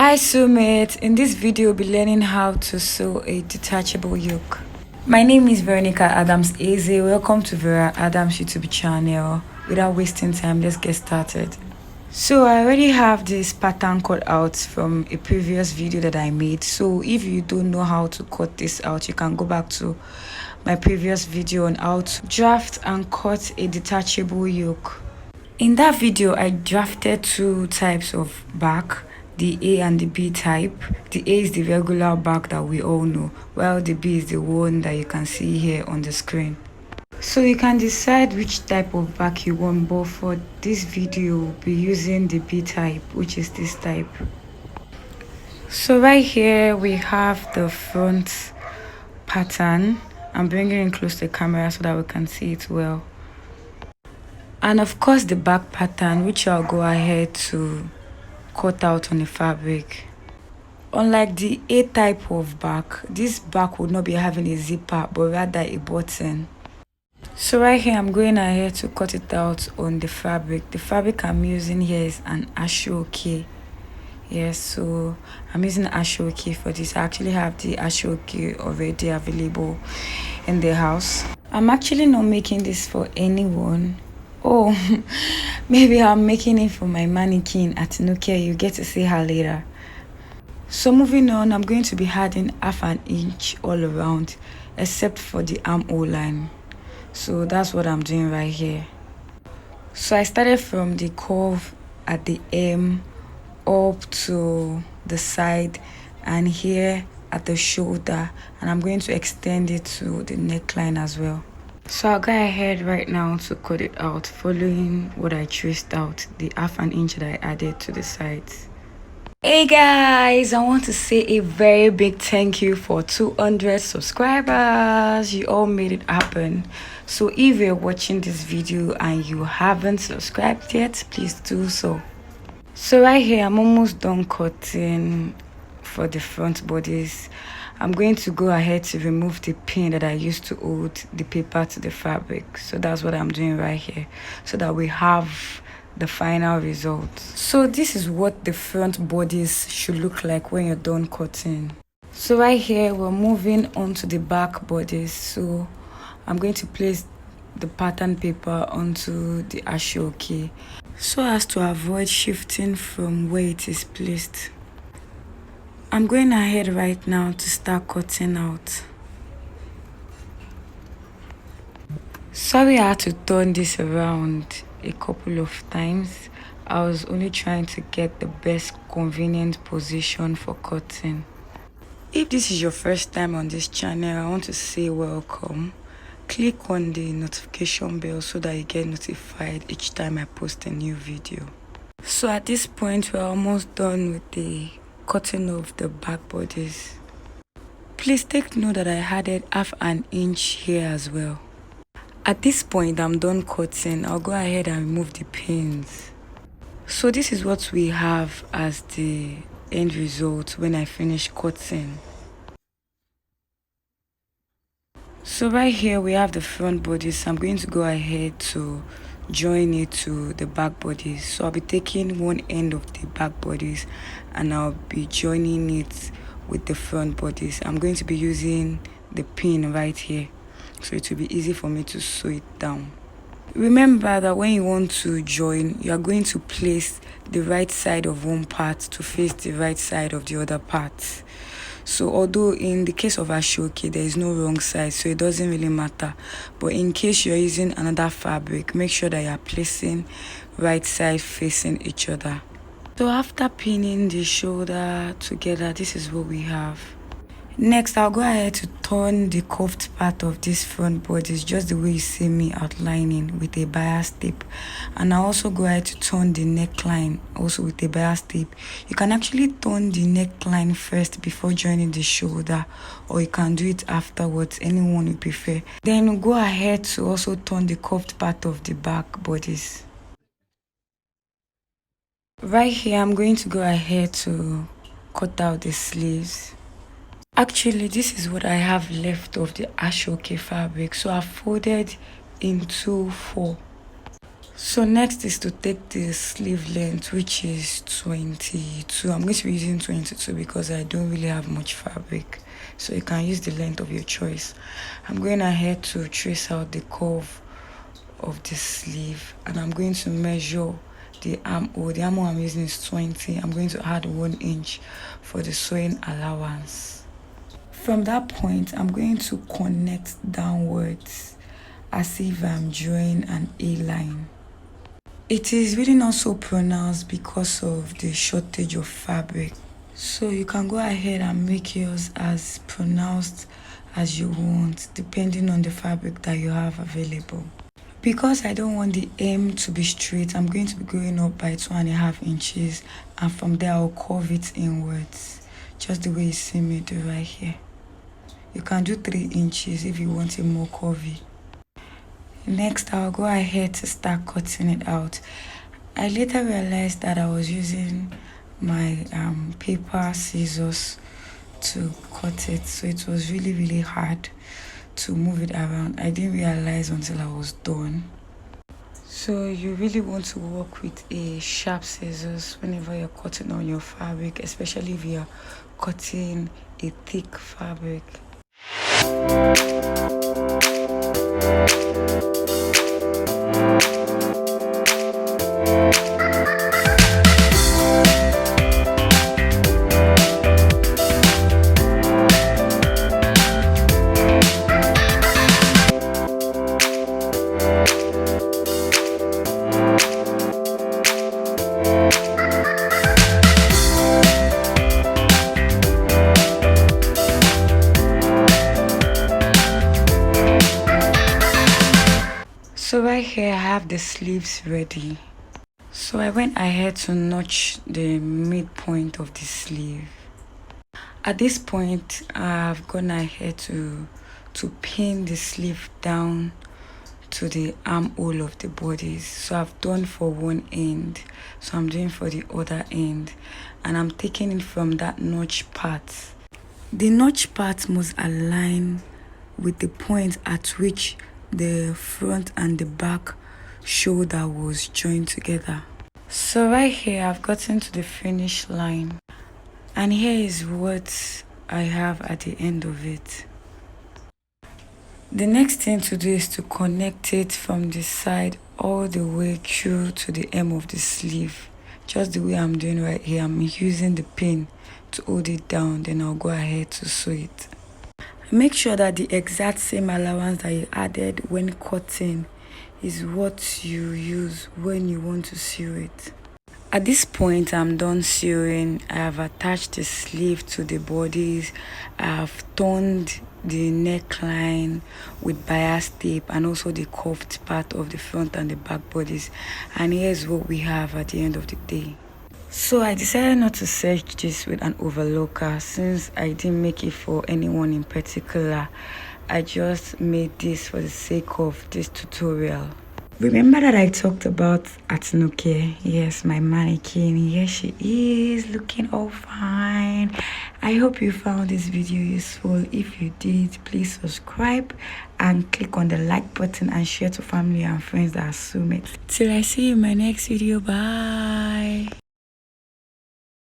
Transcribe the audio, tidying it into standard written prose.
Hi Sumit, in this video we'll be learning how to sew a detachable yoke. My name is Veronica Adams Eze. Welcome to Vera Adams YouTube channel. Without wasting time, let's get started. So I already have this pattern cut out from a previous video that I made. So if you don't know how to cut this out, you can go back to my previous video on how to draft and cut a detachable yoke. In that video, I drafted two types of back, the A and the B type. The A is the regular back that we all know, while the B is the one that you can see here on the screen. So you can decide which type of back you want, but for this video, we'll be using the B type, which is this type. So right here, we have the front pattern. I'm bringing it close to the camera so that we can see it well. And of course the back pattern, which I'll go ahead to cut out on the fabric. Unlike the A type of back, this back would not be having a zipper but rather a button. So right here I'm going ahead to cut it out on the fabric. The fabric I'm using here is an ashoke. Yes, so I'm using ashoke for this. I actually have the ashoke already available in the house. I'm actually not making this for anyone. Oh, maybe I'm making it for my mannequin at Nokia. You get to see her later. So moving on, I'm going to be adding half an inch all around except for the armhole line. So that's what I'm doing right here. So I started from the curve at the hem up to the side and here at the shoulder, and I'm going to extend it to the neckline as well. So I'll go ahead right now to cut it out, following what I traced out, the half an inch that I added to the sides. Hey guys, I want to say a very big thank you for 200 subscribers. You all made it happen. So if you're watching this video and you haven't subscribed yet, please do so. So right here, I'm almost done cutting for the front bodies. I'm going to go ahead to remove the pin that I used to hold the paper to the fabric. So that's what I'm doing right here, so that we have the final result. So this is what the front bodies should look like when you're done cutting. So right here, we're moving on to the back bodies. So I'm going to place the pattern paper onto the ashoke so as to avoid shifting from where it is placed. I'm going ahead right now to start cutting out. Sorry I had to turn this around a couple of times. I was only trying to get the best convenient position for cutting. If this is your first time on this channel, I want to say welcome. Click on the notification bell so that you get notified each time I post a new video. So at this point, we're almost done with the cutting of the back bodies. Please take note that I added half an inch here as well. At this point, I'm done cutting. I'll go ahead and remove the pins. So this is what we have as the end result when I finish cutting. So right here we have the front bodies. So I'm going to go ahead to join it to the back bodies. So I'll be taking one end of the back bodies and I'll be joining it with the front bodies. I'm going to be using the pin right here, so it will be easy for me to sew it down. Remember that when you want to join, you are going to place the right side of one part to face the right side of the other part. So although in the case of ashoke, there is no wrong side, so it doesn't really matter. But in case you're using another fabric, make sure that you're placing right side facing each other. So after pinning the shoulder together, this is what we have. Next, I'll go ahead to turn the curved part of this front body, just the way you see me outlining, with a bias tape. And I'll also go ahead to turn the neckline also with a bias tape. You can actually turn the neckline first before joining the shoulder, or you can do it afterwards, anyone you prefer. Then go ahead to also turn the curved part of the back bodies. Right here, I'm going to go ahead to cut out the sleeves. Actually, this is what I have left of the ashoke fabric, so I folded into 4. So next is to take the sleeve length, which is 22. I'm going to be using 22 because I don't really have much fabric, so you can use the length of your choice. I'm going ahead to trace out the curve of the sleeve, and I'm going to measure the armhole. The armhole I'm using is 20. I'm going to add 1 inch for the sewing allowance. From that point, I'm going to connect downwards as if I'm drawing an A line. It is really not so pronounced because of the shortage of fabric. So you can go ahead and make yours as pronounced as you want, depending on the fabric that you have available. Because I don't want the hem to be straight, I'm going to be going up by 2.5 inches, and from there I'll curve it inwards, just the way you see me do right here. You can do 3 inches if you want it more curvy. Next, I'll go ahead to start cutting it out. I later realized that I was using my paper scissors to cut it, so it was really hard to move it around. I didn't realize until I was done. So you really want to work with a sharp scissors whenever you're cutting on your fabric, especially if you're cutting a thick fabric. So right here I have the sleeves ready. So I went ahead to notch the midpoint of the sleeve. At this point, I've gone ahead to pin the sleeve down to the armhole of the bodies. So I've done for one end, so I'm doing for the other end, and I'm taking it from that notch part. The notch part must align with the point at which the front and the back shoulder was joined together. So right here I've gotten to the finish line, and here is what I have at the end of it. The next thing to do is to connect it from the side all the way through to the hem of the sleeve, just the way I'm doing right here. I'm using the pin to hold it down, then I'll go ahead to sew it. Make sure that the exact same allowance that you added when cutting is what you use when you want to sew it. At this point, I'm done sewing. I have attached the sleeve to the bodies. I have turned the neckline with bias tape and also the curved part of the front and the back bodies. And here's what we have at the end of the day. So I decided not to search this with an overlocker since I didn't make it for anyone in particular. I just made this for the sake of this tutorial. Remember that I talked about Atinuke? Yes, my mannequin. Here she is, looking all fine. I hope you found this video useful. If you did, please subscribe and click on the like button and share to family and friends that are soulmates. Till I see you in my next video. Bye.